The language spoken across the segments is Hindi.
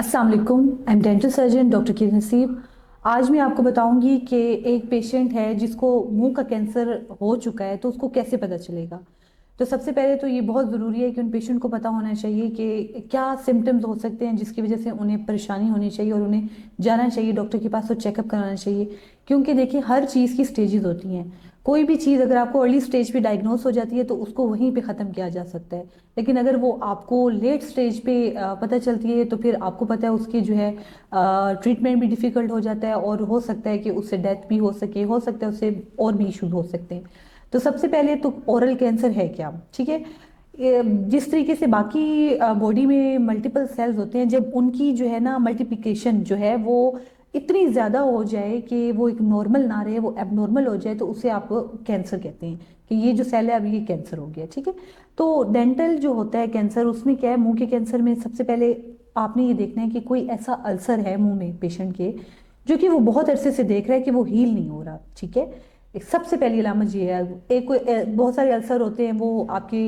अस्सलाम वालेकुम, I am dental surgeon doctor Kiran Naseeb. आज मैं आपको बताऊंगी कि एक पेशेंट है जिसको मुंह का कैंसर हो चुका है, तो उसको कैसे पता चलेगा। तो सबसे पहले तो ये बहुत ज़रूरी है कि उन पेशेंट को पता होना चाहिए कि क्या सिम्टम्स हो सकते हैं जिसकी वजह से उन्हें परेशानी होनी चाहिए और उन्हें जाना चाहिए डॉक्टर के पास और चेकअप कराना चाहिए। क्योंकि देखिए, हर चीज़ की स्टेजेस होती हैं। कोई भी चीज़ अगर आपको अर्ली स्टेज पे डायग्नोस हो जाती है तो उसको वहीं पे ख़त्म किया जा सकता है। लेकिन अगर वो आपको लेट स्टेज पे पता चलती है तो फिर आपको पता है उसकी जो है ट्रीटमेंट भी डिफ़िकल्ट हो जाता है और हो सकता है कि उससे डेथ भी हो सकता है उससे और भी इश्यूज हो सकते हैं। तो सबसे पहले तो ओरल कैंसर है क्या, ठीक है। जिस तरीके से बाकी बॉडी में मल्टीपल सेल्स होते हैं, जब उनकी जो है ना मल्टीप्लिकेशन जो है वो इतनी ज़्यादा हो जाए कि वो एक नॉर्मल ना रहे, वो एबनॉर्मल हो जाए, तो उसे आप कैंसर कहते हैं कि ये जो सेल है अब ये कैंसर हो गया, ठीक है। तो डेंटल जो होता है कैंसर, उसमें क्या है, मुंह के कैंसर में सबसे पहले आपने ये देखना है कि कोई ऐसा अल्सर है मुंह में पेशेंट के जो कि वो बहुत अरसे से देख रहा है कि वो हील नहीं हो रहा, ठीक है। एक सबसे पहली अलामत ये है। एक कोई बहुत सारे अल्सर होते हैं, वो आपके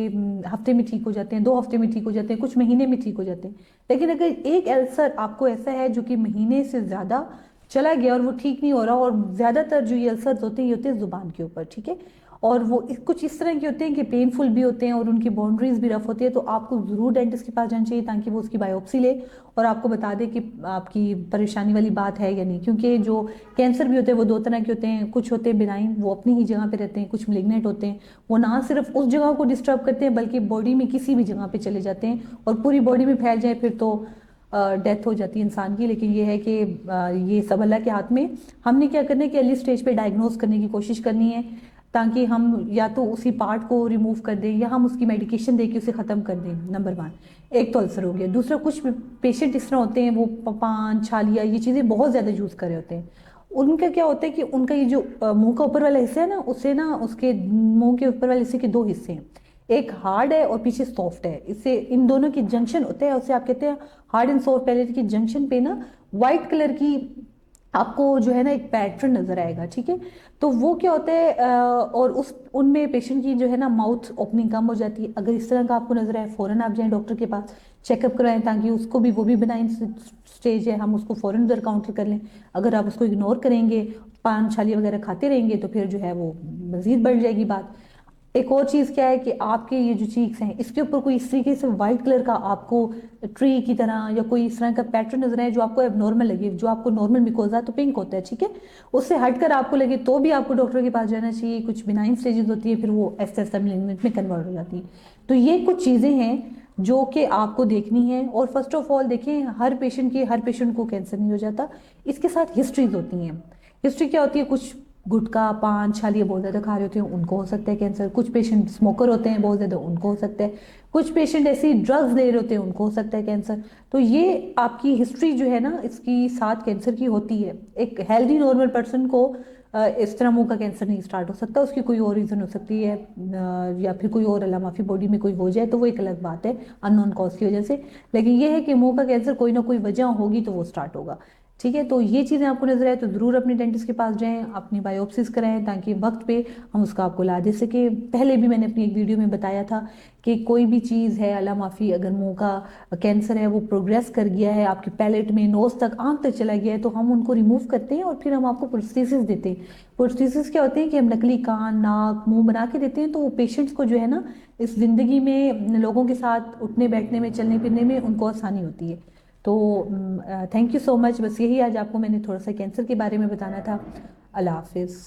हफ्ते में ठीक हो जाते हैं, 2 हफ्ते में ठीक हो जाते हैं, कुछ महीने में ठीक हो जाते हैं। लेकिन अगर एक अल्सर आपको ऐसा है जो कि महीने से ज़्यादा चला गया और वो ठीक नहीं हो रहा, और ज़्यादातर जो ये अल्सर होते हैं ये होते हैं ज़ुबान के ऊपर, ठीक है। और वो कुछ इस तरह के होते हैं कि पेनफुल भी होते हैं और उनकी बाउंड्रीज भी रफ होती है, तो आपको ज़रूर डेंटिस्ट के पास जाना चाहिए ताकि वो उसकी बायोप्सी ले और आपको बता दे कि आपकी परेशानी वाली बात है या नहीं। क्योंकि जो कैंसर भी होते हैं वो 2 तरह के होते हैं। कुछ होते हैं बिनाइन, वो अपनी ही जगह पे रहते हैं। कुछ मेलिग्नेंट होते हैं, वो ना सिर्फ उस जगह को डिस्टर्ब करते हैं बल्कि बॉडी में किसी भी जगह पे चले जाते हैं और पूरी बॉडी में फैल जाए, फिर तो डेथ हो जाती है इंसान की। लेकिन ये है कि ये सब अल्लाह के हाथ में। हमने क्या करना है कि अर्ली स्टेज पे डायग्नोस करने की कोशिश करनी है ताकि हम या तो उसी पार्ट को रिमूव कर दें या हम उसकी मेडिकेशन दे के उसे ख़त्म कर दें। नंबर 1, एक तो अल्सर हो गया। दूसरा, कुछ पेशेंट इस तरह होते हैं वो पान छालिया ये चीज़ें बहुत ज़्यादा यूज़ कर रहे होते हैं। उनका क्या होता है कि उनका ये जो मुंह का ऊपर वाला हिस्सा है ना, उससे ना उसके मुंह के ऊपर वाले हिस्से के 2 हिस्से हैं। एक हार्ड है और पीछे सॉफ्ट है। इससे इन दोनों की जंक्शन होते हैं, उसे आप कहते हैं हार्ड एंड सॉफ्ट पैलेट की जंक्शन पे ना व्हाइट कलर की आपको जो है ना एक पैटर्न नजर आएगा, ठीक है। तो वो क्या होता है और उस उनमें पेशेंट की जो है ना माउथ ओपनिंग कम हो जाती है। अगर इस तरह का आपको नजर आए, फौरन आप जाएं डॉक्टर के पास, चेकअप कराएं ताकि उसको भी, वो भी बिनाइन स्टेज है, हम उसको फौरन उधर काउंटर कर लें। अगर आप उसको इग्नोर करेंगे, पान छाली वगैरह खाते रहेंगे, तो फिर जो है वो मजीद बढ़ जाएगी बात। एक और चीज़ क्या है कि आपके ये जो चीक्स हैं इसके ऊपर कोई इस तरीके से वाइट कलर का आपको ट्री की तरह या कोई इस तरह का पैटर्न नजर आए जो आपको एबनॉर्मल लगे। जो आपको नॉर्मल मिकोजा तो पिंक होता है, ठीक है, उससे हटकर आपको लगे तो भी आपको डॉक्टर के पास जाना चाहिए। कुछ बिनाइन स्टेजेस होती है, फिर वो ऐसा मेलिग्नेंट में कन्वर्ट हो जाती है। तो ये कुछ चीज़ें हैं जो कि आपको देखनी है। और फर्स्ट ऑफ ऑल देखें, हर पेशेंट को कैंसर नहीं हो जाता, इसके साथ हिस्ट्रीज होती हैं। हिस्ट्री क्या होती है, कुछ गुटखा पान छालिया बहुत ज़्यादा खा रहे होते हैं, उनको हो सकता है कैंसर। कुछ पेशेंट स्मोकर होते हैं बहुत ज़्यादा, उनको हो सकता है। कुछ पेशेंट ऐसी ड्रग्स ले रहे होते हैं, उनको हो सकता है कैंसर। तो ये आपकी हिस्ट्री जो है ना इसकी साथ कैंसर की होती है। एक हेल्दी नॉर्मल पर्सन को इस तरह मुंह का कैंसर नहीं स्टार्ट हो सकता, उसकी कोई और रीज़न हो सकती है या फिर कोई और अल्लाह माफी बॉडी में कोई हो जाए तो वो एक अलग बात है, अननोन कॉज की वजह से। लेकिन ये है कि मुंह का कैंसर कोई ना कोई वजह होगी तो वो स्टार्ट होगा, ठीक है। तो ये चीज़ें आपको नजर आए तो ज़रूर अपने डेंटिस्ट के पास जाएं, अपनी बायोप्सिस कराएं ताकि वक्त पे हम उसका आपको ला दे सके। पहले भी मैंने अपनी एक वीडियो में बताया था कि कोई भी चीज़ है, अल्लाह माफ़ी, अगर मुंह का कैंसर है वो प्रोग्रेस कर गया है, आपके पैलेट में नोज तक आंख तक चला गया है, तो हम उनको रिमूव करते हैं और फिर हम आपको प्रोस्थेसिस देते हैं। प्रोस्थेसिस क्या होते हैं कि हम नकली कान नाक मुंह बना के देते हैं, तो वो पेशेंट्स को जो है ना इस जिंदगी में लोगों के साथ उठने बैठने में चलने फिरने में उनको आसानी होती है। तो थैंक यू सो मच। बस यही आज आपको मैंने थोड़ा सा कैंसर के बारे में बताना था। अल्लाह हाफिज़।